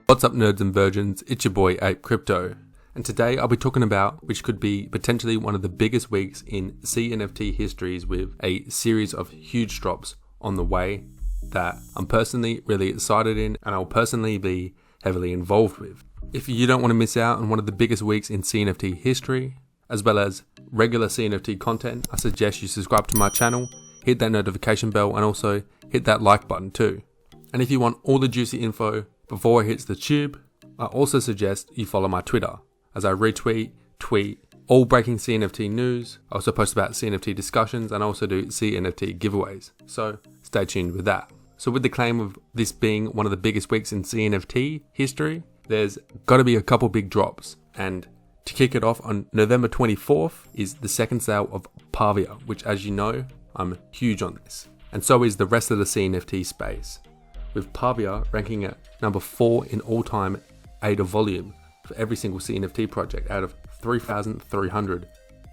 What's up, nerds and virgins? It's your boy APE Crypto, and today I'll be talking about which could be potentially one of the biggest weeks in CNFT histories, with a series of huge drops on the way that I'm personally really excited in and I'll personally be heavily involved with. If you don't want to miss out on one of the biggest weeks in CNFT history, as well as regular CNFT content, I suggest you subscribe to my channel, hit that notification bell, and also hit that like button too. And if you want all the juicy info before it hits the tube, I also suggest you follow my Twitter, as I retweet, tweet all breaking CNFT news. I also post about CNFT discussions and I also do CNFT giveaways, so stay tuned with that. So with the claim of this being one of the biggest weeks in CNFT history, there's got to be a couple big drops, and to kick it off on November 24th is the second sale of Pavia, which, as you know, I'm huge on this, and so is the rest of the CNFT space, with Pavia ranking at number 4 in all-time ADA volume for every single CNFT project out of 3,300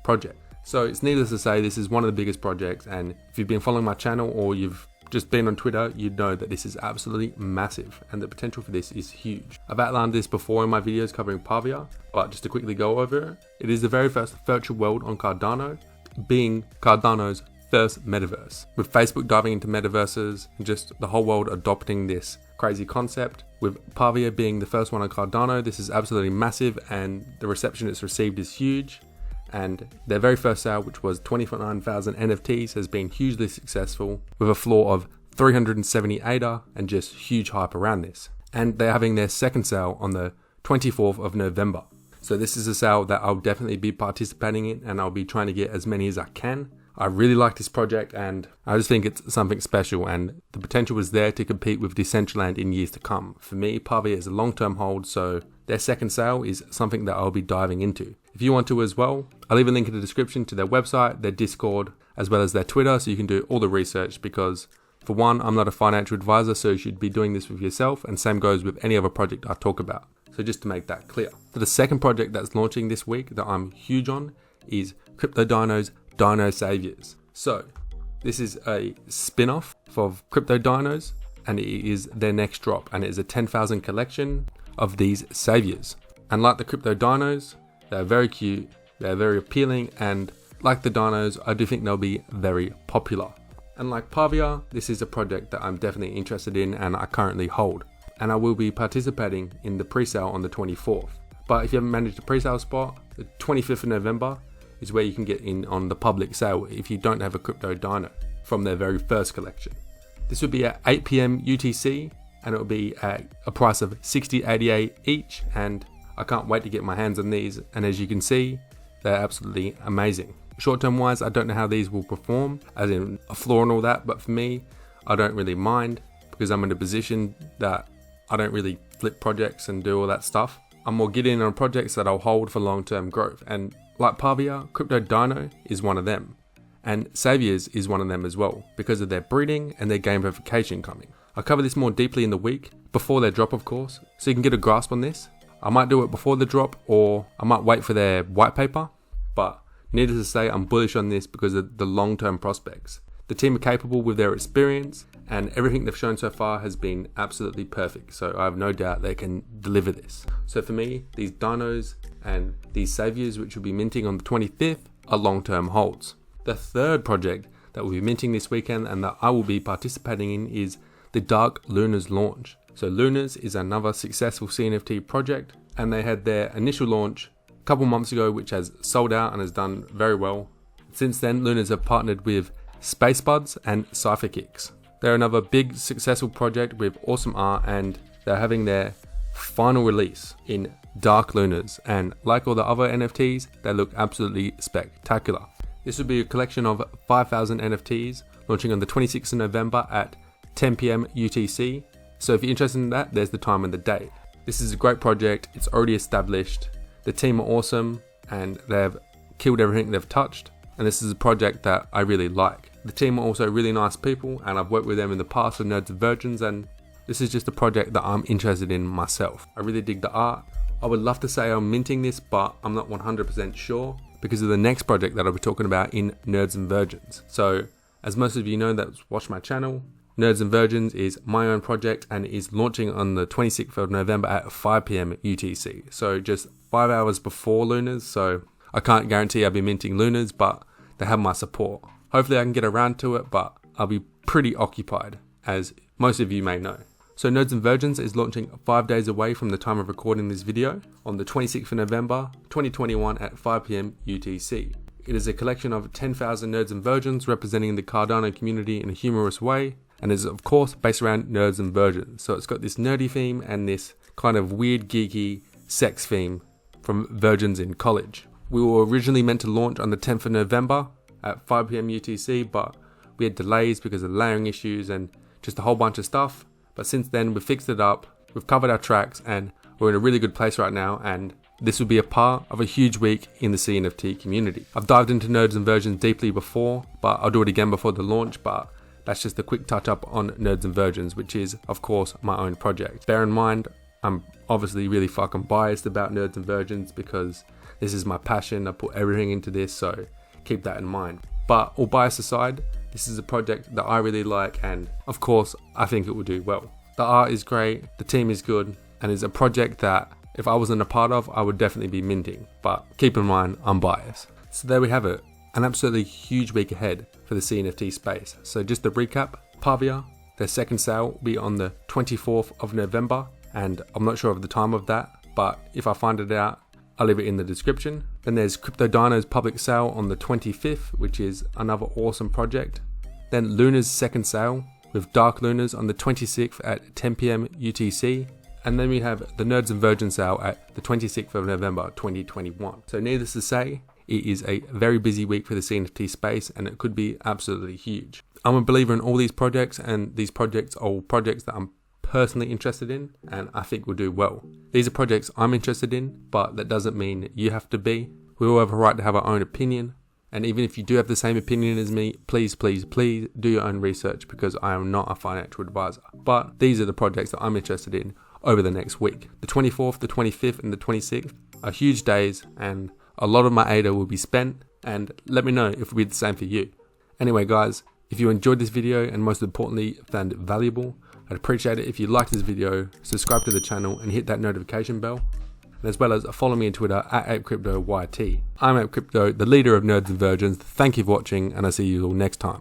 projects. So it's needless to say, this is one of the biggest projects, and if you've been following my channel or you've just been on Twitter, you'd know that this is absolutely massive and the potential for this is huge. I've outlined this before in my videos covering Pavia, but just to quickly go over it, it is the very first virtual world on Cardano, being Cardano's first metaverse, with Facebook diving into metaverses and just the whole world adopting this crazy concept. With Pavia being the first one on Cardano, this is absolutely massive and the reception it's received is huge. And their very first sale, which was 29,000 NFTs, has been hugely successful, with a floor of 370 ADA and just huge hype around this. And they're having their second sale on the 24th of November. So this is a sale that I'll definitely be participating in, and I'll be trying to get as many as I can. I really like this project and I just think it's something special, and the potential is there to compete with Decentraland in years to come. For me, Pavia is a long-term hold, so their second sale is something that I'll be diving into. If you want to as well, I'll leave a link in the description to their website, their Discord, as well as their Twitter, so you can do all the research, because for one, I'm not a financial advisor, so you should be doing this with yourself, and same goes with any other project I talk about. So just to make that clear. So the second project that's launching this week that I'm huge on is CryptoDino's Dino Saviours. So this is a spin-off of CryptoDinos, and it is their next drop, and it is a 10,000 collection of these saviors. And like the CryptoDinos, they're very cute, they're very appealing, and like the dinos, I do think they'll be very popular. And like Pavia, this is a project that I'm definitely interested in and I currently hold, and I will be participating in the pre-sale on the 24th. But if you haven't managed a pre-sale spot, the 25th of November is where you can get in on the public sale if you don't have a CryptoDino from their very first collection. This would be at 8 PM UTC, and it will be at a price of $60.88 each, and I can't wait to get my hands on these, and as you can see, they're absolutely amazing. Short-term wise, I don't know how these will perform, as in a floor and all that, but for me, I don't really mind, because I'm in a position that I don't really flip projects and do all that stuff. I'm more getting in on projects that I'll hold for long-term growth, and like Pavia, CryptoDino is one of them, and Saviours is one of them as well, because of their breeding and their gamification coming. I'll cover this more deeply in the week, before their drop of course, so you can get a grasp on this. I might do it before the drop, or I might wait for their white paper, but needless to say, I'm bullish on this because of the long-term prospects. The team are capable with their experience, and everything they've shown so far has been absolutely perfect, so I have no doubt they can deliver this. So for me, these dinos and these saviors, which will be minting on the 25th, are long-term holds. The third project that will be minting this weekend and that I will be participating in is the Dark Lunars launch. So Lunars is another successful CNFT project, and they had their initial launch a couple months ago, which has sold out and has done very well. Since then, Lunars have partnered with SpaceBuds and CypherKicks. They're another big successful project with awesome art, and they're having their final release in Dark Lunars, and like all the other NFTs, they look absolutely spectacular. This will be a collection of 5,000 NFTs launching on the 26th of November at 10 PM UTC. So if you're interested in that, there's the time and the date. This is a great project, it's already established, the team are awesome, and they've killed everything they've touched, and this is a project that I really like. The team are also really nice people, and I've worked with them in the past with Nerds and Virgins, and this is just a project that I'm interested in myself. I really dig the art. I would love to say I'm minting this, but I'm not 100% sure because of the next project that I'll be talking about in Nerds and Virgins. So As most of you know that's watched my channel, Nerds and Virgins is my own project and is launching on the 26th of November at 5 PM UTC. So just 5 hours before Lunars, so I can't guarantee I'll be minting Lunars, but they have my support. Hopefully I can get around to it, but I'll be pretty occupied, as most of you may know. So Nerds and Virgins is launching 5 days away from the time of recording this video on the 26th of November 2021 at 5 PM UTC. It is a collection of 10,000 Nerds and Virgins representing the Cardano community in a humorous way, and is of course based around Nerds and Virgins. So it's got this nerdy theme and this kind of weird geeky sex theme from virgins in college. We were originally meant to launch on the 10th of November at 5 PM UTC, but we had delays because of layering issues and just a whole bunch of stuff. But since then we've fixed it up, we've covered our tracks, and we're in a really good place right now, and this will be a part of a huge week in the CNFT community. I've dived into Nerds and Virgins deeply before, but I'll do it again before the launch, but that's just a quick touch up on Nerds and Virgins, which is of course my own project. Bear in mind, I'm obviously really fucking biased about Nerds and Virgins because this is my passion. I put everything into this, so keep that in mind. But all bias aside, this is a project that I really like, and of course I think it will do well. The art is great, the team is good, and it's a project that if I wasn't a part of, I would definitely be minting. But keep in mind, I'm biased. So there we have it. An absolutely huge week ahead for the CNFT space. So just to recap, Pavia, their second sale will be on the 24th of November, and I'm not sure of the time of that, but if I find it out, I'll leave it in the description. Then there's Crypto Dino's public sale on the 25th, which is another awesome project. Then Lunars' second sale with Dark Lunars on the 26th at 10 PM UTC. And then we have the Nerds and Virgins sale at the 26th of November 2021. So needless to say, it is a very busy week for the CNFT space, and it could be absolutely huge. I'm a believer in all these projects, and these projects are all projects that I'm personally interested in, and I think will do well. These are projects I'm interested in, but that doesn't mean you have to be. We all have a right to have our own opinion, and even if you do have the same opinion as me, please do your own research, because I am not a financial advisor. But these are the projects that I'm interested in over the next week. The 24th, the 25th, and the 26th are huge days, and a lot of my ADA will be spent, and let me know if it'll be the same for you. Anyway guys, if you enjoyed this video and most importantly found it valuable, I'd appreciate it if you liked this video, subscribe to the channel and hit that notification bell, and as well as follow me on Twitter at APE Crypto YT. I'm APE Crypto, the leader of Nerds and Virgins. Thank you for watching, and I'll see you all next time.